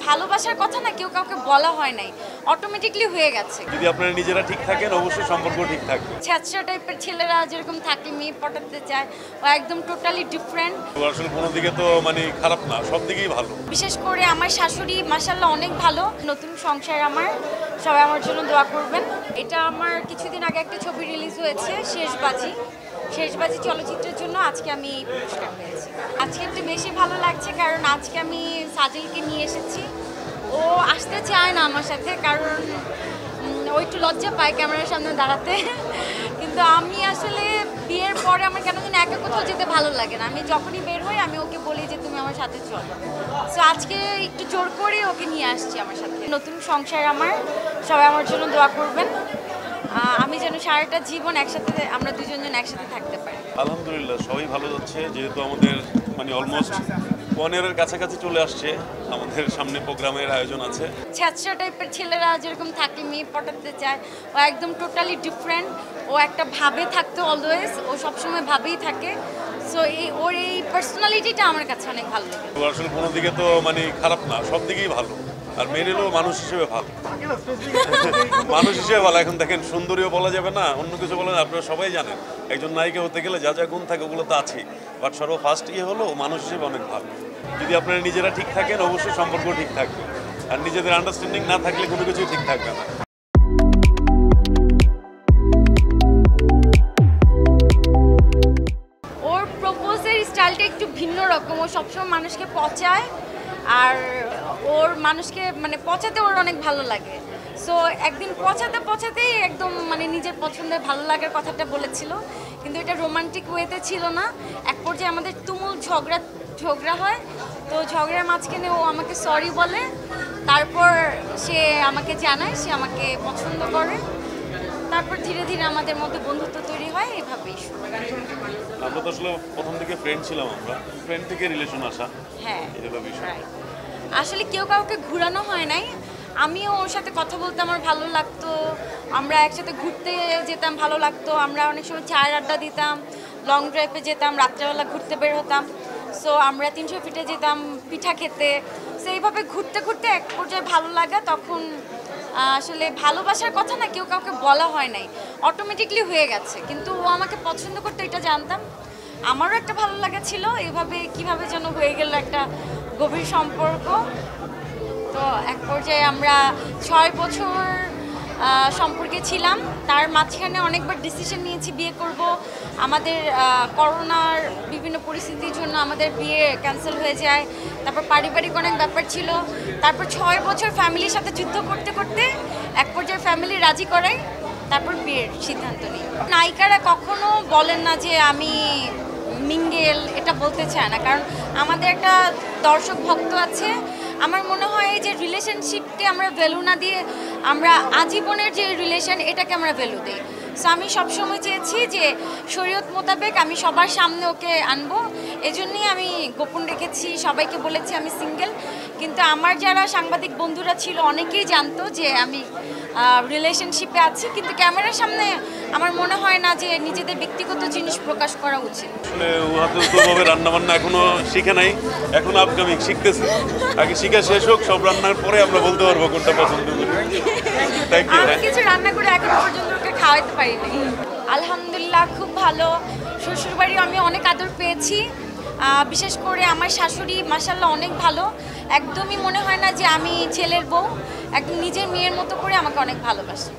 ভালোবাসার কথা না কেউ কাউকে বলা হয় নাই, অটোমেটিকলি হয়ে গেছে। যদি আপনারা নিজেরা ঠিক থাকেন অবশ্যই সম্পর্ক ঠিক থাকবে। ছ্যাঁচড়া টাইপের ছেলেরা যেরকম থাকে, মেয়ে পটাতে চায়, ও একদম টোটালি ডিফারেন্ট। আসলে কোনো দিকে তো মানে খারাপ না, সব দিকেই ভালো। বিশেষ করে আমার শাশুড়ি মাশাআল্লাহ অনেক ভালো। নতুন সংসার আমার, সবাই আমার জন্য দোয়া করবেন। এটা আমার কিছুদিন আগে একটা ছবি রিলিজ হয়েছে, শেষবাজি চলচ্চিত্রের জন্য আজকে আমি পুরস্কার পেয়েছি। আজকে একটু বেশি ভালো লাগছে কারণ আজকে আমি সাজিলকে নিয়ে এসেছি। ও আসতে চায় না আমার সাথে, কারণ ও একটু লজ্জা পায় ক্যামেরার সামনে দাঁড়াতে। কিন্তু আমি আসলে বিয়ের পরে আমার কেন যেন একা কোথাও যেতে ভালো লাগে না। আমি যখনই বের হই আমি ওকে বলি যে তুমি আমার সাথে চলো। সো আজকে একটু জোর করে ওকে নিয়ে আসছি আমার সাথে। নতুন সংসার আমার, সবাই আমার জন্য দোয়া করবেন। আমি যেন সারাটা জীবন একসাথে, আমরা দুজন একসাথে থাকতে পারি। আলহামদুলিল্লাহ সবাই ভালো যাচ্ছে, যেহেতু আমাদের মানে অলমোস্ট 1 ইয়ারের কাছাকাছি চলে আসছে। আমাদের সামনে প্রোগ্রামের আয়োজন আছে। ছ্যাঁচড়া টাইপের ছেলেরা যেরকম থাকে, মেয়ে পটাতে চায়, ও একদম টোটালি ডিফারেন্ট। ও একটা ভাবে থাকতো অলওয়েজ, ও সবসময় ভাবেই থাকে। সো ওর এই পার্সোনালিটিটা আমার কাছে অনেক ভালো লাগে। আসলে কোনো দিকে তো মানে খারাপ না, সব দিকেই ভালো। আর মেনে নিলেও মানুষ হিসেবে ভালো, মানুষ হিসেবে ভালো। এখন দেখেন সুন্দরীও বলা যাবে না, অন্য কিছু বলেন, আপনারা সবাই জানেন একজন নায়িকা হতে গেলে যা যা গুণ থাকে ওগুলো তো আছেই। বাট ফার্স্ট হলো মানুষ হিসেবে অনেক ভালো। যদি আপনারা নিজেরা ঠিক থাকেন অবশ্যই সম্পর্ক ঠিক থাকবে। আর নিজেদের আন্ডারস্ট্যান্ডিং না থাকলে কোনো কিছুই ঠিক থাকবে না। ওর প্রপোজের স্টাইলটা একটু ভিন্ন রকম। ও সবসময় মানুষকে পচায়, আর ওর মানুষকে মানে পচাতে ওর অনেক ভালো লাগে। সো একদিন পচাতেই একদম মানে নিজের পছন্দের ভালো লাগার কথাটা বলেছিল, কিন্তু এটা রোমান্টিক ওয়েতে ছিল না। এক পর্যায়ে আমাদের তুমুল ঝগড়া হয়। তো ঝগড়ার মাঝখানে ও আমাকে সরি বলে, তারপর সে আমাকে জানায় সে আমাকে পছন্দ করে। তারপর ধীরে ধীরে আমাদের মধ্যে বন্ধুত্ব তৈরি হয়, এভাবেই। আমরা তো আসলে প্রথম থেকে ফ্রেন্ড ছিলাম, আমরা ফ্রেন্ড থেকে রিলেশন আসা। হ্যাঁ, এটা হলো বিষয়। আসলে কেউ কাউকে ঘুরানো হয় নাই। আমিও ওর সাথে কথা বলতে আমার ভালো লাগতো, আমরা একসাথে ঘুরতে যেতাম, ভালো লাগতো। আমরা অনেক সময় চায়ের আড্ডা দিতাম, লং ড্রাইভে যেতাম, রাত্রেবেলা ঘুরতে বের হতাম। সো আমরা 300 ফিটে যেতাম পিঠা খেতে। সো এইভাবে ঘুরতে ঘুরতে এক পর্যায়ে ভালো লাগা, তখন আসলে ভালোবাসার কথা না কেউ কাউকে বলা হয় নাই, অটোমেটিকলি হয়ে গেছে। কিন্তু ও আমাকে পছন্দ করতো এটা জানতাম, আমারও একটা ভালো লাগা ছিল। এভাবে কিভাবে যেন হয়ে গেল একটা গভীর সম্পর্ক। তো এক পর্যায়ে আমরা 6 বছর সম্পর্কে ছিলাম। তার মাঝখানে অনেকবার ডিসিশন নিয়েছি বিয়ে করব। আমাদের করোনার বিভিন্ন পরিস্থিতির জন্য আমাদের বিয়ে ক্যান্সেল হয়ে যায়। তারপর পারিবারিক অনেক ব্যাপার ছিল। তারপর 6 বছর ফ্যামিলির সাথে যুদ্ধ করতে করতে এক পর্যায়ে ফ্যামিলি রাজি করাই, তারপর বিয়ের সিদ্ধান্ত নিই। নায়িকারা কখনো বলেন না যে আমি মিঙ্গেল, এটা বলতে চায় না, কারণ আমাদের একটা দর্শক ভক্ত আছে। আমার মনে হয় যে রিলেশনশিপকে আমরা ভ্যালু না দিয়ে আমরা আজীবনের যে রিলেশন এটাকে আমরা ভ্যালু দিই। সো আমি সবসময় চেয়েছি যে শরীয়ত মোতাবেক আমি সবার সামনে ওকে আনবো, এজন্যই আমি গোপন রেখেছি, সবাইকে বলেছি আমি সিঙ্গেল। কিন্তু আমার যারা সাংবাদিক বন্ধুরা ছিল অনেকেই জানতো যে আমি রিলেশনশিপে আছি, কিন্তু ক্যামেরার সামনে আমার মনে হয় না যে নিজেদের ব্যক্তিগত জিনিস প্রকাশ করা উচিত। আসলে ওভাবে রান্না বান্না এখনো শিখে নাই, এখন আপকামিং শিখতেছে। আগে শিখা শেষ হোক, সব রান্নার পরে আমরা বলতে পারবো কোনটা পছন্দ করি। Thank you. আমি কিছু রান্না করে এখন পর্যন্ত ওকে খাওয়াইতে পারিনি। আলহামদুলিল্লাহ খুব ভালো। শ্বশুরবাড়ি আমি অনেক আদর পেয়েছি। বিশেষ করে আমার শাশুড়ি মাশাআল্লাহ অনেক ভালো। একদমই মনে হয় না যে আমি ছেলের বউ, একদম নিজের মেয়ের মতো করে আমাকে অনেক ভালোবাসে।